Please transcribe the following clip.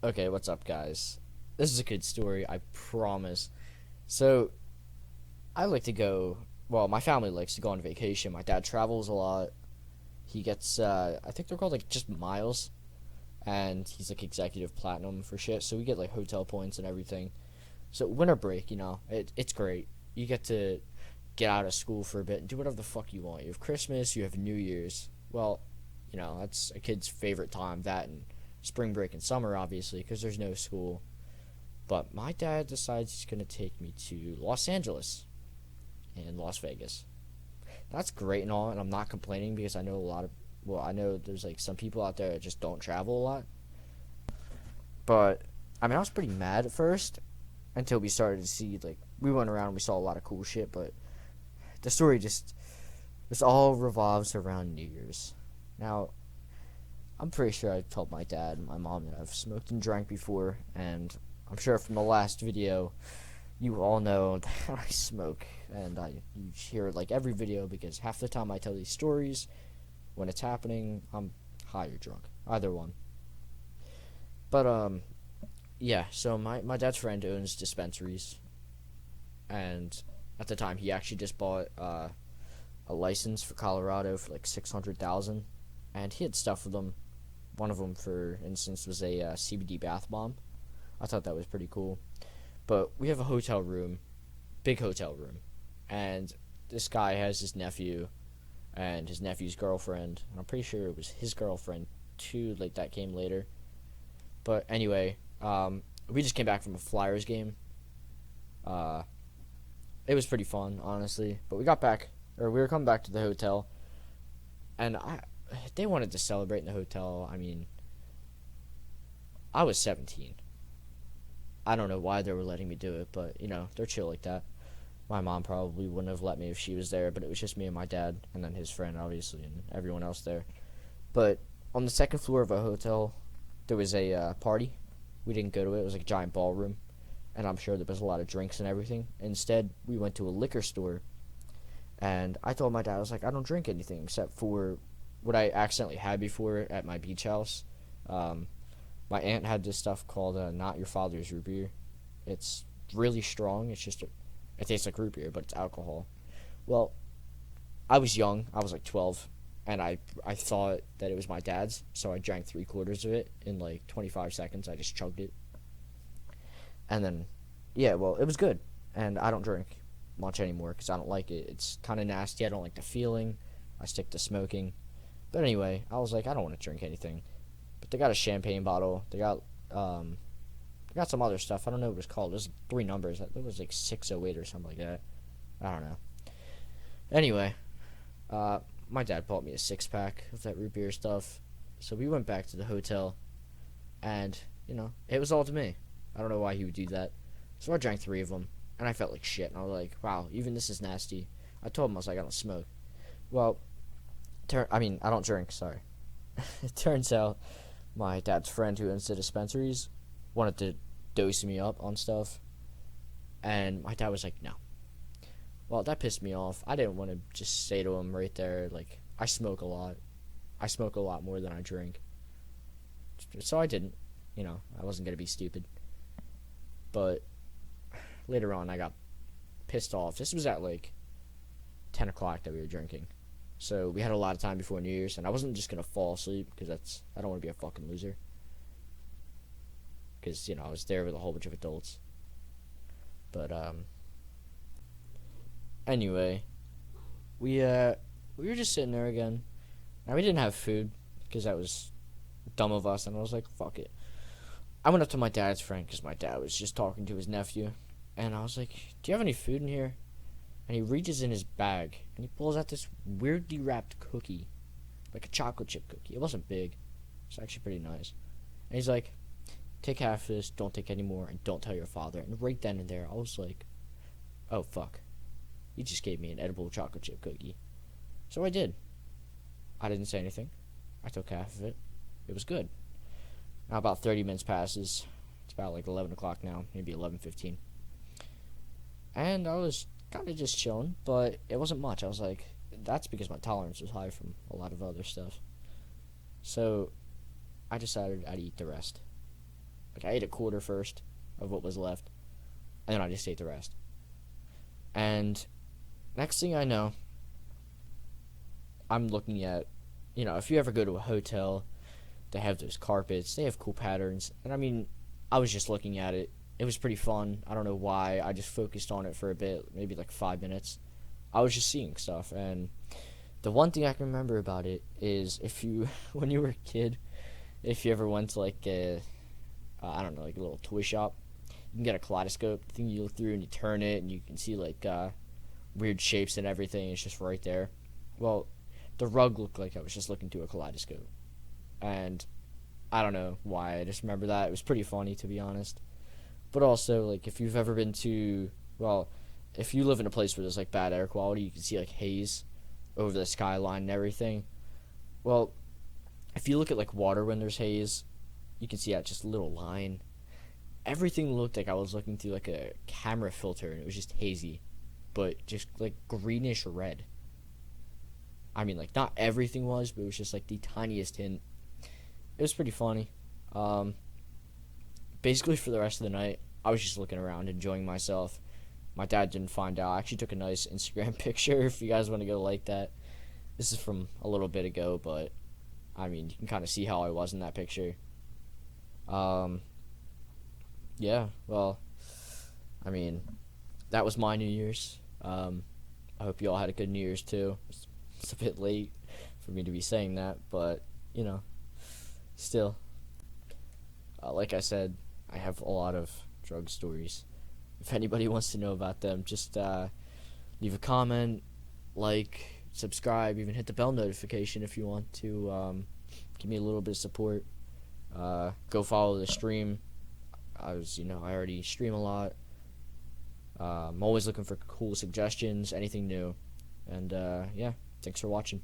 Okay, what's up, guys? This is a good story, I promise. So, I like to go, well, my family likes to go on vacation. My dad travels a lot. He gets, I think they're called like just miles, and he's like executive platinum for shit. So, we get like hotel points and everything. So, winter break, it's great. You get to get out of school for a bit and do whatever the fuck you want. You have Christmas, you have New Year's. Well, that's a kid's favorite time, that and spring break and summer, obviously, because there's no school. But my dad decides he's going to take me to Los Angeles and Las Vegas. That's great and all, and I'm not complaining because I know I know there's like some people out there that just don't travel a lot. But, I mean, I was pretty mad at first until we started to see, like, we went around and we saw a lot of cool shit, but the story this all revolves around New Year's. Now, I'm pretty sure I told my dad and my mom that I've smoked and drank before, and I'm sure from the last video, you all know that I smoke, and you hear it like every video because half the time I tell these stories, when it's happening, I'm high or drunk, either one. But yeah. So my dad's friend owns dispensaries, and at the time he actually just bought a license for Colorado for like 600,000, and he had stuff with them. One of them, for instance, was a CBD bath bomb. I thought that was pretty cool. But we have a hotel room, big hotel room, and this guy has his nephew and his nephew's girlfriend. And I'm pretty sure it was his girlfriend too. Like that came later. But anyway, we just came back from a Flyers game. Uh, it was pretty fun, honestly. But we were coming back to the hotel, and they wanted to celebrate in the hotel. I mean, I was 17. I don't know why they were letting me do it, but, they're chill like that. My mom probably wouldn't have let me if she was there, but it was just me and my dad, and then his friend, obviously, and everyone else there. But on the second floor of a hotel, there was a party. We didn't go to it. It was like a giant ballroom, and I'm sure there was a lot of drinks and everything. Instead, we went to a liquor store, and I told my dad, I was like, I don't drink anything except for what I accidentally had before at my beach house. My aunt had this stuff called Not Your Father's Root Beer. It's really strong. It tastes like root beer, but it's alcohol. Well, I was young. I was like 12, and I thought that it was my dad's, so I drank 3/4 of it in like 25 seconds. I just chugged it, and then, yeah, well, it was good, and I don't drink much anymore because I don't like it. It's kind of nasty. I don't like the feeling. I stick to smoking. But anyway, I was like, I don't want to drink anything. But they got a champagne bottle. They got some other stuff. I don't know what it was called. It was 3 numbers. It was like 608 or something like that. I don't know. Anyway, my dad bought me a 6-pack of that root beer stuff. So we went back to the hotel, and, it was all to me. I don't know why he would do that. So I drank 3 of them, and I felt like shit. And I was like, wow, even this is nasty. I told him, I was like, I don't smoke. Well, I don't drink, sorry. It turns out my dad's friend who owns the dispensaries wanted to dose me up on stuff, and my dad was like, no. Well, that pissed me off. I didn't want to just say to him right there, like, I smoke a lot. I smoke a lot more than I drink. So I didn't. I wasn't going to be stupid. But later on, I got pissed off. This was at like 10 o'clock that we were drinking. So we had a lot of time before New Year's, and I wasn't just going to fall asleep because I don't want to be a fucking loser. Because, I was there with a whole bunch of adults. But, anyway, we were just sitting there again. Now, we didn't have food because that was dumb of us, and I was like, fuck it. I went up to my dad's friend because my dad was just talking to his nephew, and I was like, do you have any food in here? And he reaches in his bag, and he pulls out this weirdly wrapped cookie, like a chocolate chip cookie. It wasn't big. It's actually pretty nice. And he's like, take half of this, don't take any more, and don't tell your father. And right then and there, I was like, oh, fuck. He just gave me an edible chocolate chip cookie. So I did. I didn't say anything. I took half of it. It was good. Now about 30 minutes passes. It's about like 11 o'clock now, maybe 11:15. And I was kind of just chilling, but it wasn't much. I was like, that's because my tolerance was high from a lot of other stuff. So I decided I'd eat the rest. Like, I ate a quarter first of what was left, and then I just ate the rest. And next thing I know, I'm looking at, if you ever go to a hotel, they have those carpets, they have cool patterns. And I mean, I was just looking at it. It was pretty fun. I don't know why. I just focused on it for a bit, maybe like 5 minutes. I was just seeing stuff. And the one thing I can remember about it is when you were a kid, if you ever went to like I don't know, like a little toy shop, you can get a kaleidoscope thing you look through and you turn it and you can see like weird shapes and everything. It's just right there. Well, the rug looked like I was just looking through a kaleidoscope. And I don't know why. I just remember that. It was pretty funny, to be honest. But also, like, if you've ever been to, well, if you live in a place where there's, like, bad air quality, you can see, like, haze over the skyline and everything. Well, if you look at, like, water when there's haze, you can see that just a little line. Everything looked like I was looking through, like, a camera filter, and it was just hazy. But just, like, greenish red. I mean, like, not everything was, but it was just, like, the tiniest hint. It was pretty funny. Basically, for the rest of the night, I was just looking around, enjoying myself. My dad didn't find out. I actually took a nice Instagram picture if you guys want to go like that. This is from a little bit ago, but, I mean, you can kind of see how I was in that picture. Yeah, well, I mean, that was my New Year's. I hope you all had a good New Year's, too. It's a bit late for me to be saying that, but, still, like I said, I have a lot of drug stories. If anybody wants to know about them, just leave a comment, like, subscribe, even hit the bell notification if you want to give me a little bit of support. Go follow the stream. I already stream a lot. I'm always looking for cool suggestions, anything new. And, yeah, thanks for watching.